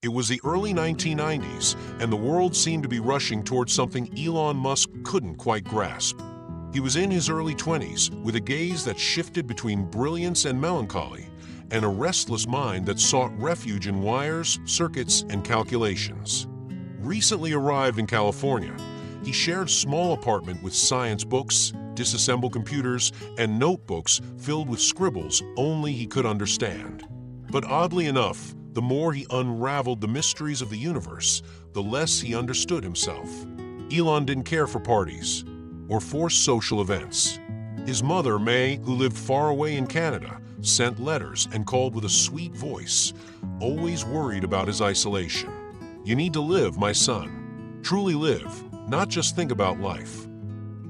It was the early 1990s, and the world seemed to be rushing towards something Elon Musk couldn't quite grasp. He was in his early 20s, with a gaze that shifted between brilliance and melancholy, and a restless mind that sought refuge in wires, circuits, and calculations. Recently arrived in California, he shared a small apartment with science books, disassembled computers, and notebooks filled with scribbles only he could understand. But oddly enough, the more he unraveled the mysteries of the universe, the less he understood himself. Elon didn't care for parties or forced social events. His mother, May, who lived far away in Canada, sent letters and called with a sweet voice, always worried about his isolation. "You need to live, my son. Truly live, not just think about life."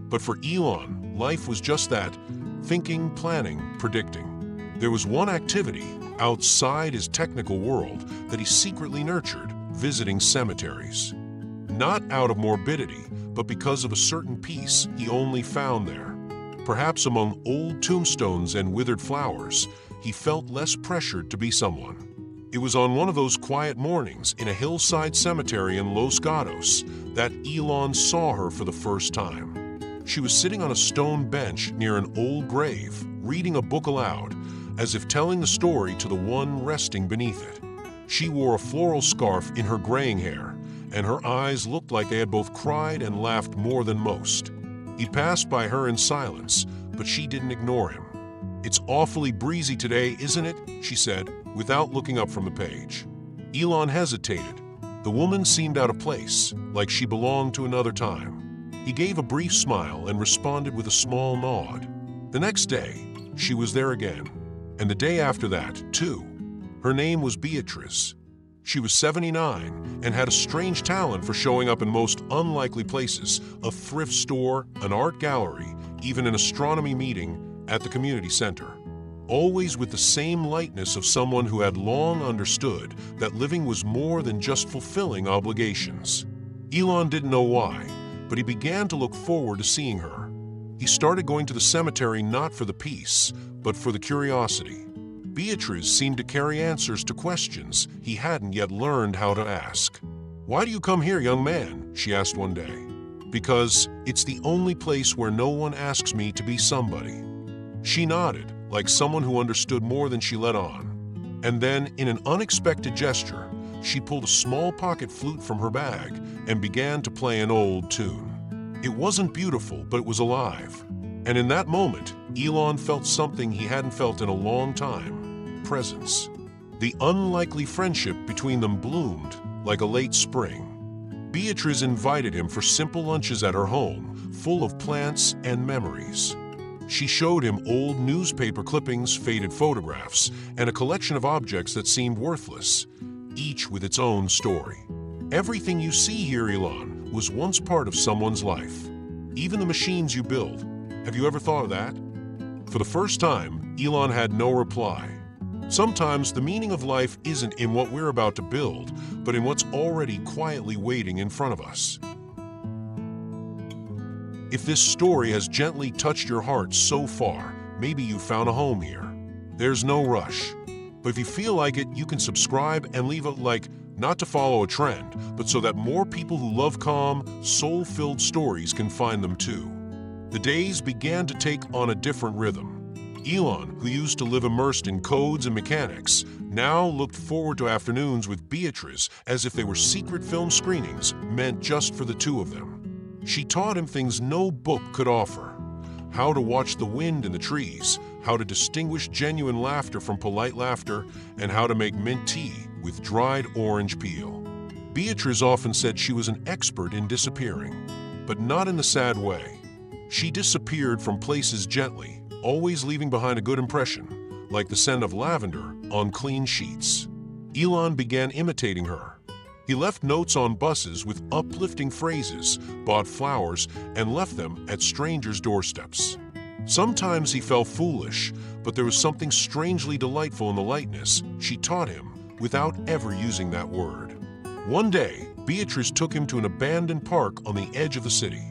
But for Elon, life was just that: thinking, planning, predicting. There was one activity outside his technical world that he secretly nurtured: visiting cemeteries. Not out of morbidity, but because of a certain peace he only found there. Perhaps among old tombstones and withered flowers, he felt less pressured to be someone. It was on one of those quiet mornings in a hillside cemetery in Los Gatos that Elon saw her for the first time. She was sitting on a stone bench near an old grave, reading a book aloud, as if telling the story to the one resting beneath it. She wore a floral scarf in her graying hair, and her eyes looked like they had both cried and laughed more than most. He passed by her in silence, but she didn't ignore him. "It's awfully breezy today, isn't it?" she said, without looking up from the page. Elon hesitated. The woman seemed out of place, like she belonged to another time. He gave a brief smile and responded with a small nod. The next day, she was there again, and the day after that, too. Her name was Beatriz. She was 79 and had a strange talent for showing up in most unlikely places: a thrift store, an art gallery, even an astronomy meeting at the community center. Always with the same lightness of someone who had long understood that living was more than just fulfilling obligations. Elon didn't know why, but he began to look forward to seeing her. He started going to the cemetery not for the peace, but for the curiosity. Beatriz seemed to carry answers to questions he hadn't yet learned how to ask. "Why do you come here, young man?" she asked one day. "Because it's the only place where no one asks me to be somebody." She nodded, like someone who understood more than she let on. And then, in an unexpected gesture, she pulled a small pocket flute from her bag and began to play an old tune. It wasn't beautiful, but it was alive. And in that moment, Elon felt something he hadn't felt in a long time: presence. The unlikely friendship between them bloomed like a late spring. Beatriz invited him for simple lunches at her home, full of plants and memories. She showed him old newspaper clippings, faded photographs, and a collection of objects that seemed worthless, each with its own story. "Everything you see here, Elon, was once part of someone's life. Even the machines you build. Have you ever thought of that?" For the first time, Elon had no reply. Sometimes the meaning of life isn't in what we're about to build, but in what's already quietly waiting in front of us. If this story has gently touched your heart so far, maybe you found a home here. There's no rush. But if you feel like it, you can subscribe and leave a like, not to follow a trend, but so that more people who love calm, soul-filled stories can find them too. The days began to take on a different rhythm. Elon, who used to live immersed in codes and mechanics, now looked forward to afternoons with Beatriz as if they were secret film screenings meant just for the two of them. She taught him things no book could offer: how to watch the wind in the trees, how to distinguish genuine laughter from polite laughter, and how to make mint tea with dried orange peel. Beatriz often said she was an expert in disappearing, but not in the sad way. She disappeared from places gently, always leaving behind a good impression, like the scent of lavender on clean sheets. Elon began imitating her. He left notes on buses with uplifting phrases, bought flowers, and left them at strangers' doorsteps. Sometimes he felt foolish, but there was something strangely delightful in the lightness she taught him without ever using that word. One day, Beatriz took him to an abandoned park on the edge of the city.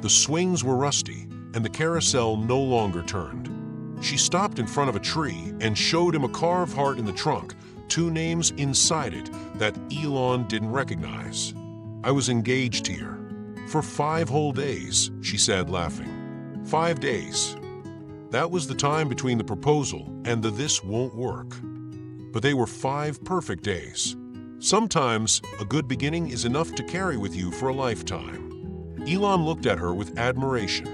The swings were rusty, and the carousel no longer turned. She stopped in front of a tree and showed him a carved heart in the trunk, with two names inside it that Elon didn't recognize. "I was engaged here. For 5 whole days," she said, laughing. 5 days. That was the time between the proposal and the "this won't work." But they were 5 perfect days. Sometimes a good beginning is enough to carry with you for a lifetime. Elon looked at her with admiration.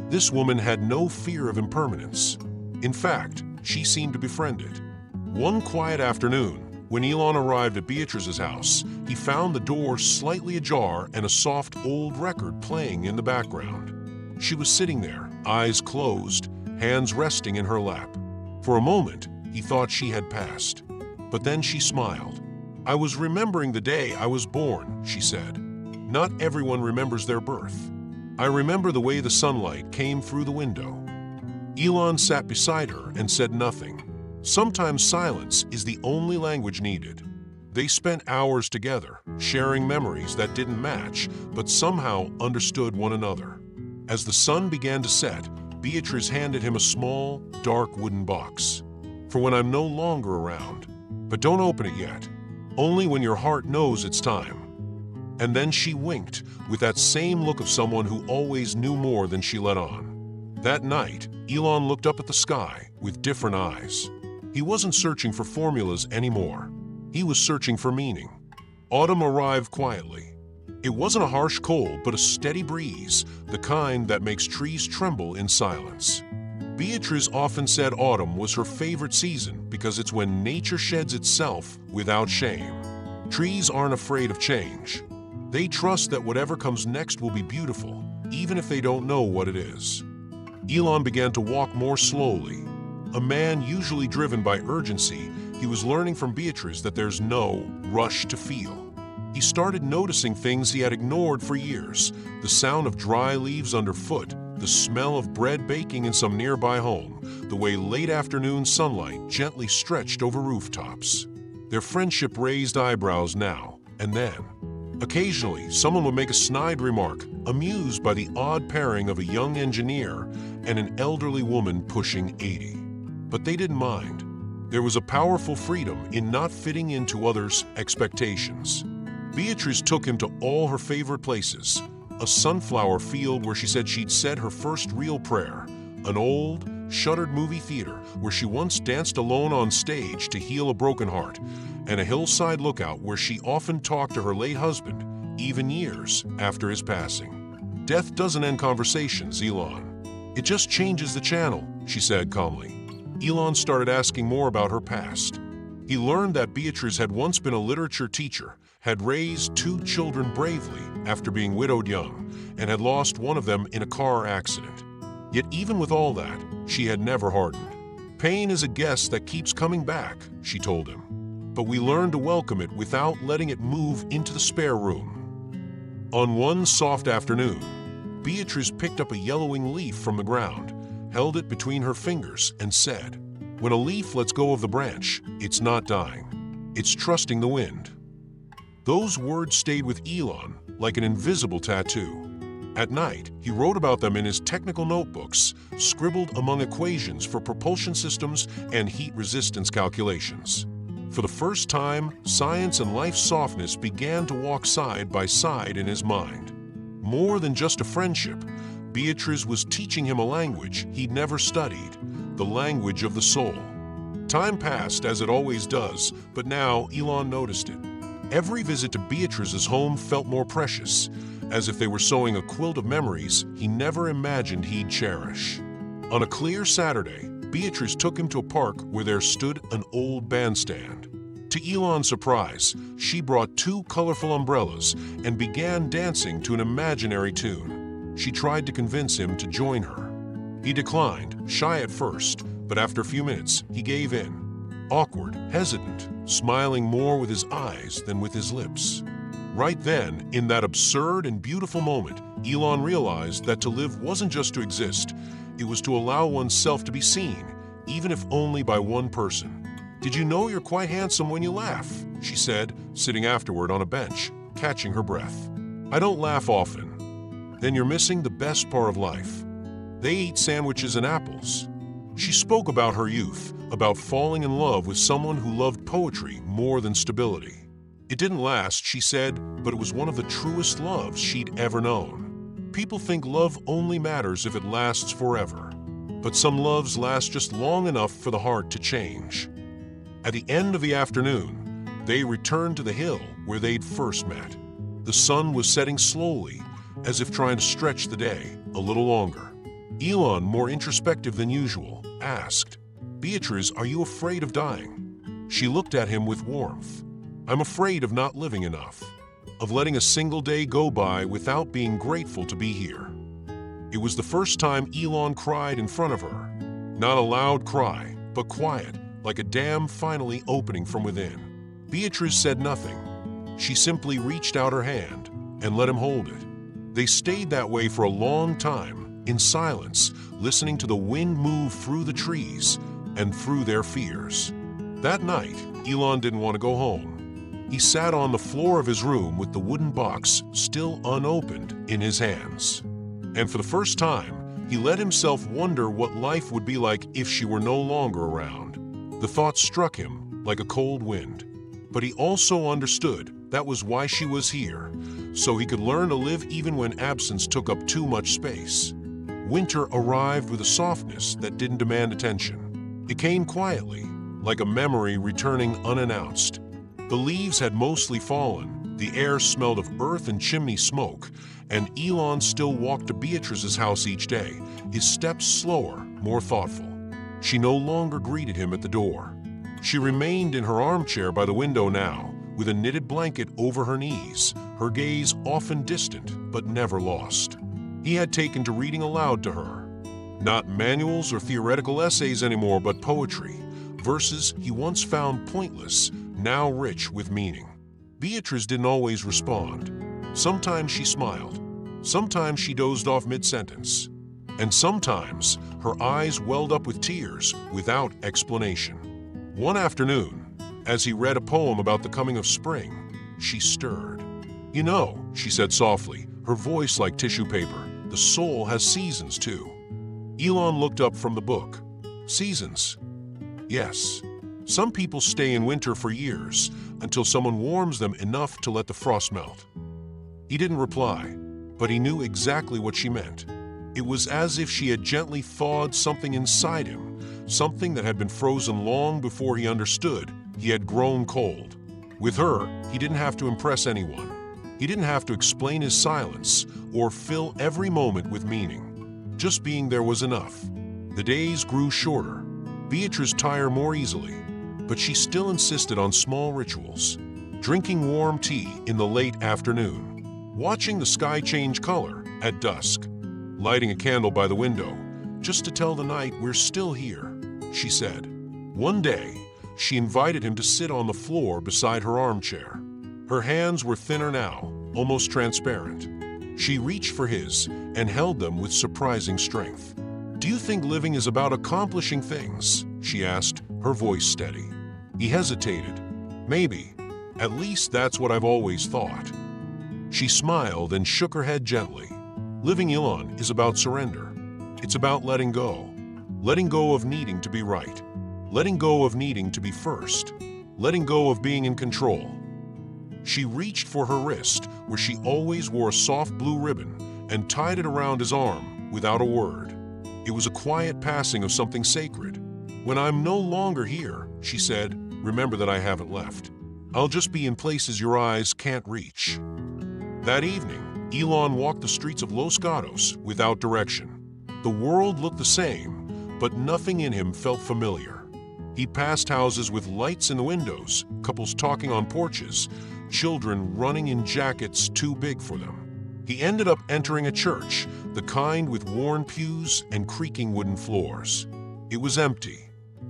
This woman had no fear of impermanence. In fact, she seemed to befriend it. One quiet afternoon, when Elon arrived at Beatriz's house, he found the door slightly ajar and a soft old record playing in the background. She was sitting there, eyes closed, hands resting in her lap. For a moment, he thought she had passed. But then she smiled. "I was remembering the day I was born," she said. "Not everyone remembers their birth. I remember the way the sunlight came through the window." Elon sat beside her and said nothing. Sometimes silence is the only language needed. They spent hours together, sharing memories that didn't match, but somehow understood one another. As the sun began to set, Beatriz handed him a small, dark wooden box. "For when I'm no longer around. But don't open it yet. Only when your heart knows it's time." And then she winked, with that same look of someone who always knew more than she let on. That night, Elon looked up at the sky with different eyes. He wasn't searching for formulas anymore. He was searching for meaning. Autumn arrived quietly. It wasn't a harsh cold, but a steady breeze, the kind that makes trees tremble in silence. Beatriz often said autumn was her favorite season because it's when nature sheds itself without shame. Trees aren't afraid of change. They trust that whatever comes next will be beautiful, even if they don't know what it is. Elon began to walk more slowly. A man usually driven by urgency, he was learning from Beatriz that there's no rush to feel. He started noticing things he had ignored for years: the sound of dry leaves underfoot, the smell of bread baking in some nearby home, the way late afternoon sunlight gently stretched over rooftops. Their friendship raised eyebrows now and then. Occasionally, someone would make a snide remark, amused by the odd pairing of a young engineer and an elderly woman pushing 80. But they didn't mind. There was a powerful freedom in not fitting into others' expectations. Beatriz took him to all her favorite places: a sunflower field where she said she'd said her first real prayer, an old, shuttered movie theater where she once danced alone on stage to heal a broken heart, and a hillside lookout where she often talked to her late husband, even years after his passing. "Death doesn't end conversations, Elon. It just changes the channel," she said calmly. Elon started asking more about her past. He learned that Beatriz had once been a literature teacher, had raised 2 children bravely after being widowed young, and had lost one of them in a car accident. Yet even with all that, she had never hardened. "Pain is a guest that keeps coming back," she told him. "But we learn to welcome it without letting it move into the spare room." On one soft afternoon, Beatriz picked up a yellowing leaf from the ground, held it between her fingers, and said, "When a leaf lets go of the branch, it's not dying. It's trusting the wind." Those words stayed with Elon like an invisible tattoo. At night, he wrote about them in his technical notebooks, scribbled among equations for propulsion systems and heat resistance calculations. For the first time, science and life's softness began to walk side by side in his mind. More than just a friendship, Beatriz was teaching him a language he'd never studied, the language of the soul. Time passed, as it always does, but now Elon noticed it. Every visit to Beatriz's home felt more precious, as if they were sewing a quilt of memories he never imagined he'd cherish. On a clear Saturday, Beatriz took him to a park where there stood an old bandstand. To Elon's surprise, she brought 2 colorful umbrellas and began dancing to an imaginary tune. She tried to convince him to join her. He declined, shy at first, but after a few minutes, he gave in. Awkward, hesitant, smiling more with his eyes than with his lips. Right then, in that absurd and beautiful moment, Elon realized that to live wasn't just to exist, it was to allow oneself to be seen, even if only by one person. "Did you know you're quite handsome when you laugh?" she said, sitting afterward on a bench, catching her breath. "I don't laugh often." "Then you're missing the best part of life." They ate sandwiches and apples. She spoke about her youth, about falling in love with someone who loved poetry more than stability. It didn't last, she said, but it was one of the truest loves she'd ever known. People think love only matters if it lasts forever, but some loves last just long enough for the heart to change. At the end of the afternoon, they returned to the hill where they'd first met. The sun was setting slowly, as if trying to stretch the day a little longer. Elon, more introspective than usual, asked, "Beatriz, are you afraid of dying?" She looked at him with warmth. "I'm afraid of not living enough, of letting a single day go by without being grateful to be here." It was the first time Elon cried in front of her. Not a loud cry, but quiet, like a dam finally opening from within. Beatriz said nothing. She simply reached out her hand and let him hold it. They stayed that way for a long time, in silence, listening to the wind move through the trees and through their fears. That night, Elon didn't want to go home. He sat on the floor of his room with the wooden box still unopened in his hands. And for the first time, he let himself wonder what life would be like if she were no longer around. The thought struck him like a cold wind. But he also understood that was why she was here, so he could learn to live even when absence took up too much space. Winter arrived with a softness that didn't demand attention. It came quietly, like a memory returning unannounced. The leaves had mostly fallen, the air smelled of earth and chimney smoke, and Elon still walked to Beatriz's house each day, his steps slower, more thoughtful. She no longer greeted him at the door. She remained in her armchair by the window now, with a knitted blanket over her knees, her gaze often distant but never lost. He had taken to reading aloud to her. Not manuals or theoretical essays anymore, but poetry, verses he once found pointless, now rich with meaning. Beatriz didn't always respond. Sometimes she smiled, sometimes she dozed off mid-sentence, and sometimes her eyes welled up with tears without explanation. One afternoon, as he read a poem about the coming of spring, she stirred. "You know," she said softly, her voice like tissue paper, "the soul has seasons too." Elon looked up from the book. "Seasons?" "Yes. Some people stay in winter for years, until someone warms them enough to let the frost melt." He didn't reply, but he knew exactly what she meant. It was as if she had gently thawed something inside him, something that had been frozen long before he understood he had grown cold. With her, he didn't have to impress anyone. He didn't have to explain his silence or fill every moment with meaning. Just being there was enough. The days grew shorter. Beatriz tired more easily, but she still insisted on small rituals. Drinking warm tea in the late afternoon, watching the sky change color at dusk, lighting a candle by the window, just to tell the night we're still here, she said. One day, she invited him to sit on the floor beside her armchair. Her hands were thinner now, almost transparent. She reached for his and held them with surprising strength. "Do you think living is about accomplishing things?" she asked, her voice steady. He hesitated. "Maybe. At least that's what I've always thought." She smiled and shook her head gently. Living, Elon, is about surrender. It's about letting go. Letting go of needing to be right. Letting go of needing to be first. Letting go of being in control. She reached for her wrist, where she always wore a soft blue ribbon, and tied it around his arm without a word. It was a quiet passing of something sacred. "When I'm no longer here," she said, "remember that I haven't left. I'll just be in places your eyes can't reach." That evening, Elon walked the streets of Los Gatos without direction. The world looked the same, but nothing in him felt familiar. He passed houses with lights in the windows, couples talking on porches, children running in jackets too big for them. He ended up entering a church, the kind with worn pews and creaking wooden floors. It was empty.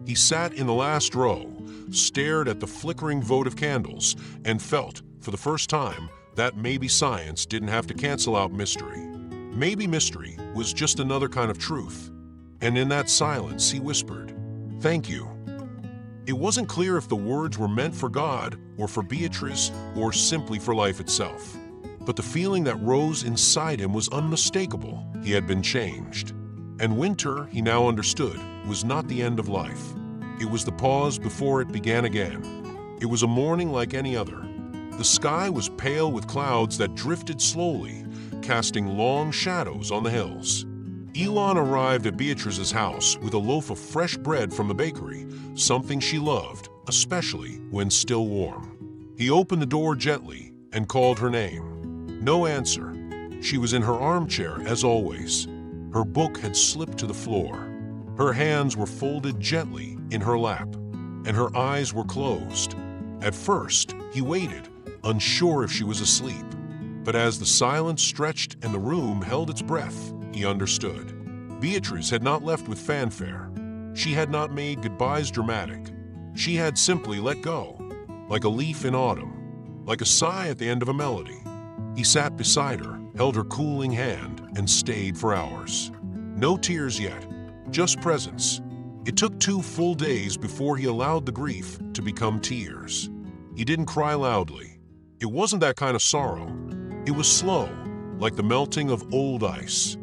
He sat in the last row, stared at the flickering votive candles, and felt, for the first time, that maybe science didn't have to cancel out mystery. Maybe mystery was just another kind of truth. And in that silence, he whispered, "Thank you." It wasn't clear if the words were meant for God or for Beatriz or simply for life itself. But the feeling that rose inside him was unmistakable. He had been changed. And winter, he now understood, was not the end of life. It was the pause before it began again. It was a morning like any other. The sky was pale with clouds that drifted slowly, casting long shadows on the hills. Elon arrived at Beatriz's house with a loaf of fresh bread from the bakery, something she loved, especially when still warm. He opened the door gently and called her name. No answer. She was in her armchair as always. Her book had slipped to the floor. Her hands were folded gently in her lap, and her eyes were closed. At first, he waited, unsure if she was asleep. But as the silence stretched and the room held its breath, he understood. Beatriz had not left with fanfare. She had not made goodbyes dramatic. She had simply let go, like a leaf in autumn, like a sigh at the end of a melody. He sat beside her, held her cooling hand, and stayed for hours. No tears yet, just presence. It took 2 full days before he allowed the grief to become tears. He didn't cry loudly. It wasn't that kind of sorrow. It was slow, like the melting of old ice.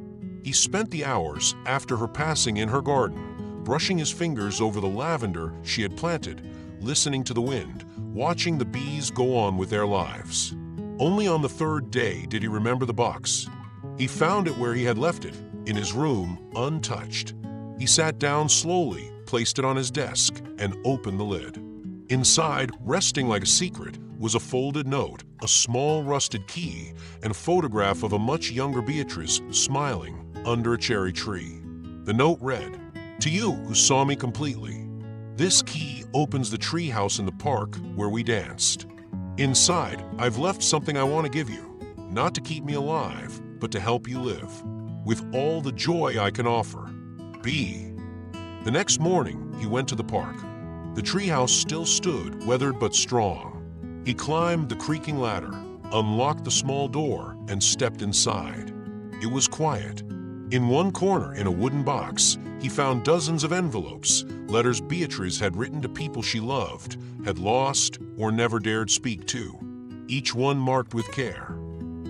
He spent the hours after her passing in her garden, brushing his fingers over the lavender she had planted, listening to the wind, watching the bees go on with their lives. Only on the 3rd day did he remember the box. He found it where he had left it, in his room, untouched. He sat down slowly, placed it on his desk, and opened the lid. Inside, resting like a secret, was a folded note, a small rusted key, and a photograph of a much younger Beatriz smiling under a cherry tree. The note read, "To you who saw me completely. This key opens the tree house in the park where we danced. Inside, I've left something I want to give you, not to keep me alive, but to help you live, with all the joy I can offer. B." The next morning, he went to the park. The treehouse still stood, weathered but strong. He climbed the creaking ladder, unlocked the small door, and stepped inside. It was quiet. In one corner, in a wooden box, he found dozens of envelopes, letters Beatriz had written to people she loved, had lost, or never dared speak to, each one marked with care.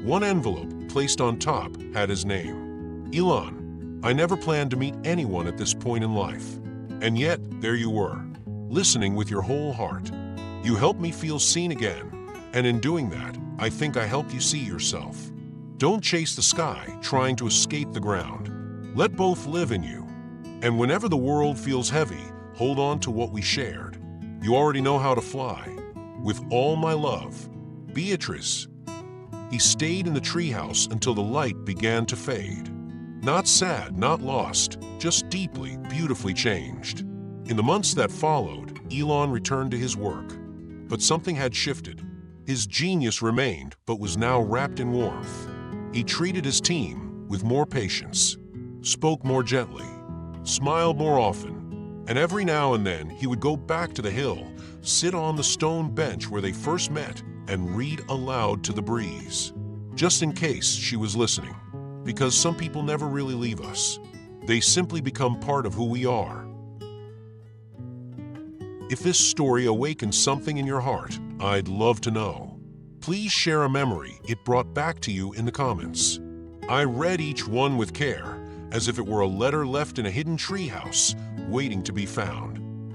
One envelope, placed on top, had his name. "Elon, I never planned to meet anyone at this point in life. And yet, there you were, listening with your whole heart. You helped me feel seen again, and in doing that, I think I helped you see yourself. Don't chase the sky, trying to escape the ground. Let both live in you. And whenever the world feels heavy, hold on to what we shared. You already know how to fly. With all my love, Beatriz." He stayed in the treehouse until the light began to fade. Not sad, not lost, just deeply, beautifully changed. In the months that followed, Elon returned to his work. But something had shifted. His genius remained, but was now wrapped in warmth. He treated his team with more patience, spoke more gently, smiled more often, and every now and then he would go back to the hill, sit on the stone bench where they first met, and read aloud to the breeze. Just in case she was listening, because some people never really leave us. They simply become part of who we are. If this story awakens something in your heart, I'd love to know. Please share a memory it brought back to you in the comments. I read each one with care, as if it were a letter left in a hidden treehouse, waiting to be found.